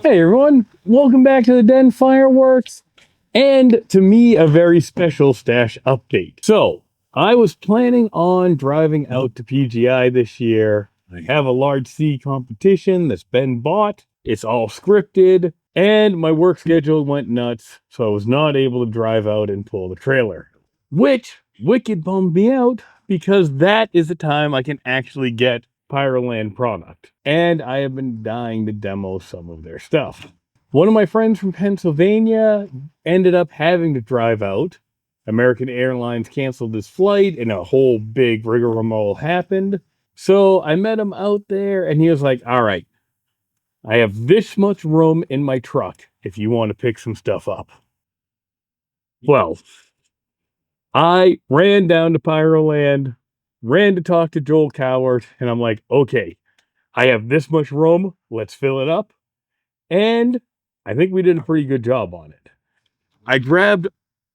Hey everyone, welcome back to the Den Fireworks, and to me, a very special stash update. So, I was planning on driving out to PGI this year. I have a large C competition that's been bought, it's all scripted, and my work schedule went nuts, so I was not able to drive out and pull the trailer. Which wicked bummed me out because that is the time I can actually get Pyroland product. And I have been dying to demo some of their stuff. One of my friends from Pennsylvania ended up having to drive out. American Airlines canceled his flight and a whole big rigmarole happened. So I met him out there and he was like, all right, I have this much room in my truck if you want to pick some stuff up. Well, I ran down to Pyroland, ran to talk to Joel Cowart, and I'm like, okay, I have this much room, let's fill it up. And I think we did a pretty good job on it. I grabbed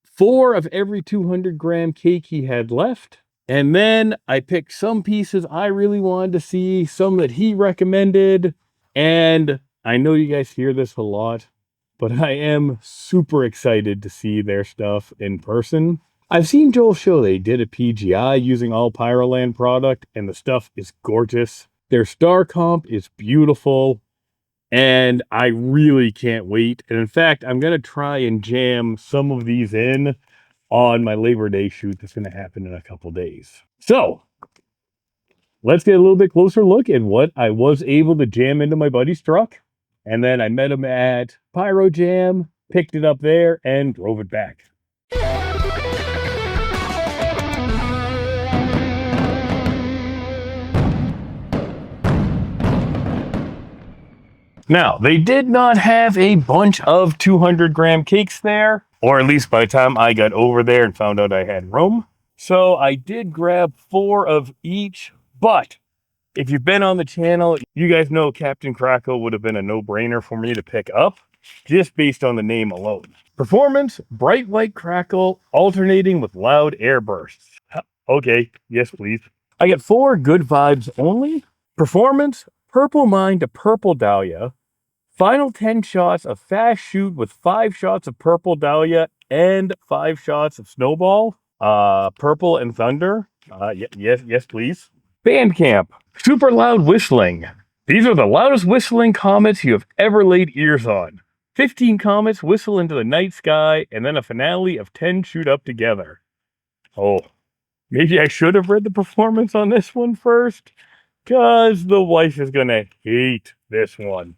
4 of every 200-gram cake he had left, and then I picked some pieces I really wanted to see, some that he recommended, and I know you guys hear this a lot, but I am super excited to see their stuff in person. I've seen Joel show they did a PGI using all Pyroland product, and the stuff is gorgeous. Their star comp is beautiful, and I really can't wait. And in fact, I'm going to try and jam some of these in on my Labor Day shoot that's going to happen in a couple days. So, let's get a little bit closer look at what I was able to jam into my buddy's truck. And then I met him at PyroJam, picked it up there, and drove it back. Now, they did not have a bunch of 200-gram cakes there, or at least by the time I got over there and found out I had room. So I did grab 4 of each, but if you've been on the channel, you guys know Captain Crackle would have been a no-brainer for me to pick up, just based on the name alone. Performance, bright white crackle, alternating with loud air bursts. Okay, yes please. I get 4 good vibes only. Performance, purple mine to purple dahlia. Final 10 shots of fast shoot with 5 shots of purple dahlia and 5 shots of snowball. Purple and thunder. Yes please. Bandcamp, super loud whistling. These are the loudest whistling comets you have ever laid ears on. 15 comets whistle into the night sky, and then a finale of 10 shoot up together. Oh, maybe I should have read the performance on this one first, because the wife is going to hate this one.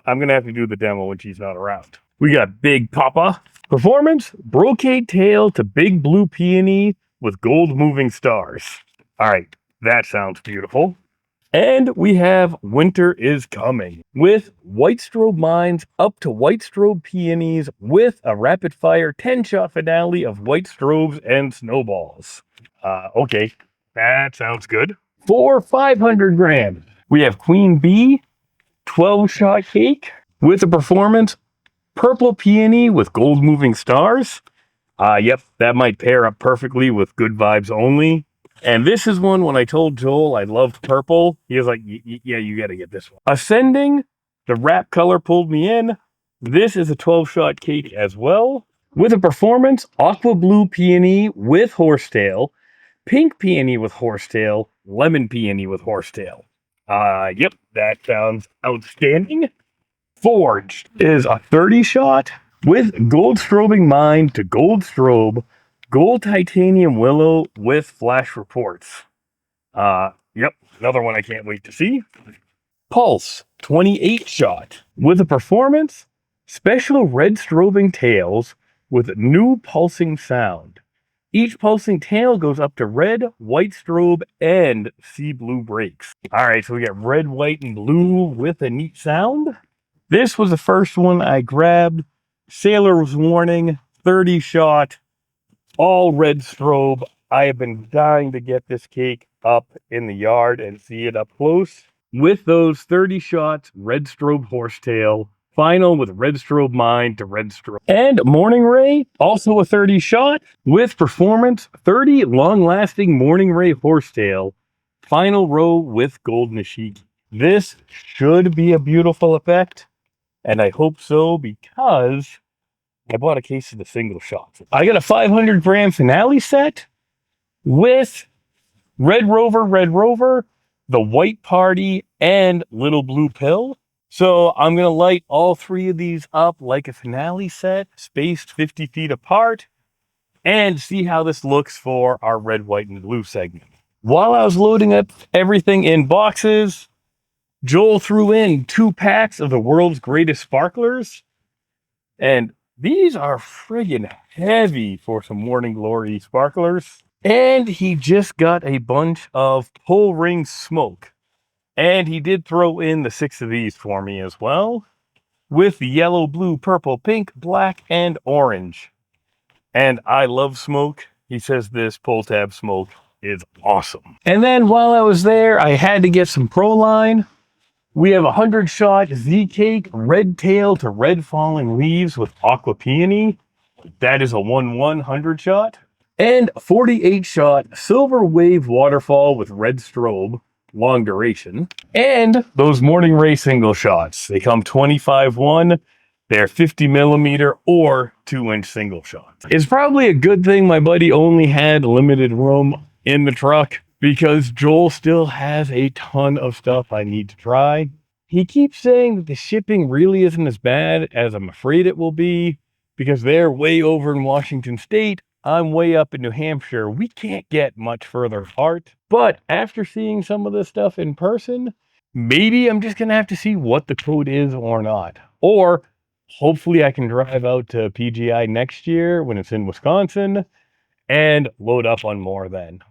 I'm going to have to do the demo when she's not around. We got Big Papa. Performance, brocade tail to big blue peony with gold moving stars. All right, that sounds beautiful. And we have Winter is Coming with white strobe mines up to white strobe peonies with a rapid fire 10-shot finale of white strobes and snowballs. Okay, that sounds good. For 500 grams, we have Queen Bee 12-shot cake with a performance purple peony with gold moving stars. Yep, that might pair up perfectly with good vibes only. And this is one when I told Joel I loved purple, he was like, yeah, you got to get this one. Ascending, the wrap color pulled me in. This is a 12-shot cake as well. With a performance, aqua blue peony with horsetail, pink peony with horsetail, lemon peony with horsetail. Yep, that sounds outstanding. Forged is a 30-shot with gold strobing mine to gold strobe, gold titanium willow with flash reports. Yep, another one I can't wait to see. Pulse, 28-shot with a performance, special red strobing tails with new pulsing sound. Each pulsing tail goes up to red, white strobe, and sea blue breaks. All right, so we got red, white, and blue with a neat sound. This was the first one I grabbed. Sailor's Warning, 30-shot, all red strobe. I have been dying to get this cake up in the yard and see it up close. With those 30 shots, red strobe horsetail, final with red strobe mine to red strobe. And Morning Ray, also a 30 shot with performance, 30 long-lasting Morning Ray horsetail, final row with gold nishiki. This should be a beautiful effect. And I hope so because I bought a case of the single shots. I got a 500 gram finale set with Red Rover, the White Party, and Little Blue Pill. So I'm going to light all three of these up like a finale set, spaced 50 feet apart, and see how this looks for our red, white, and blue segment. While I was loading up everything in boxes, Joel threw in 2 packs of the world's greatest sparklers. And these are friggin' heavy for some Morning Glory sparklers. And he just got a bunch of pull ring smoke. And he did throw in the 6 of these for me as well, with yellow, blue, purple, pink, black, and orange. And I love smoke. He says this pull tab smoke is awesome. And then while I was there, I had to get some Proline. We have a 100-shot Z-Cake Red Tail to Red Falling Leaves with Aqua Peony. That is a 1/100 shot. And 48-shot Silver Wave Waterfall with Red Strobe, long duration. And those Morning Ray single shots. They come 25/1. They're 50 millimeter or 2-inch single shots. It's probably a good thing my buddy only had limited room in the truck because Joel still has a ton of stuff I need to try. He keeps saying that the shipping really isn't as bad as I'm afraid it will be because they're way over in Washington State. I'm way up in New Hampshire. We can't get much further apart. But after seeing some of this stuff in person, maybe I'm just going to have to see what the code is or not. Or hopefully I can drive out to PGI next year when it's in Wisconsin and load up on more then.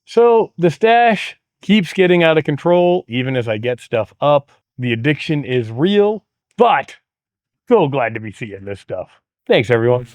So the stash keeps getting out of control even as I get stuff up. The addiction is real, but so glad to be seeing this stuff. Thanks, everyone.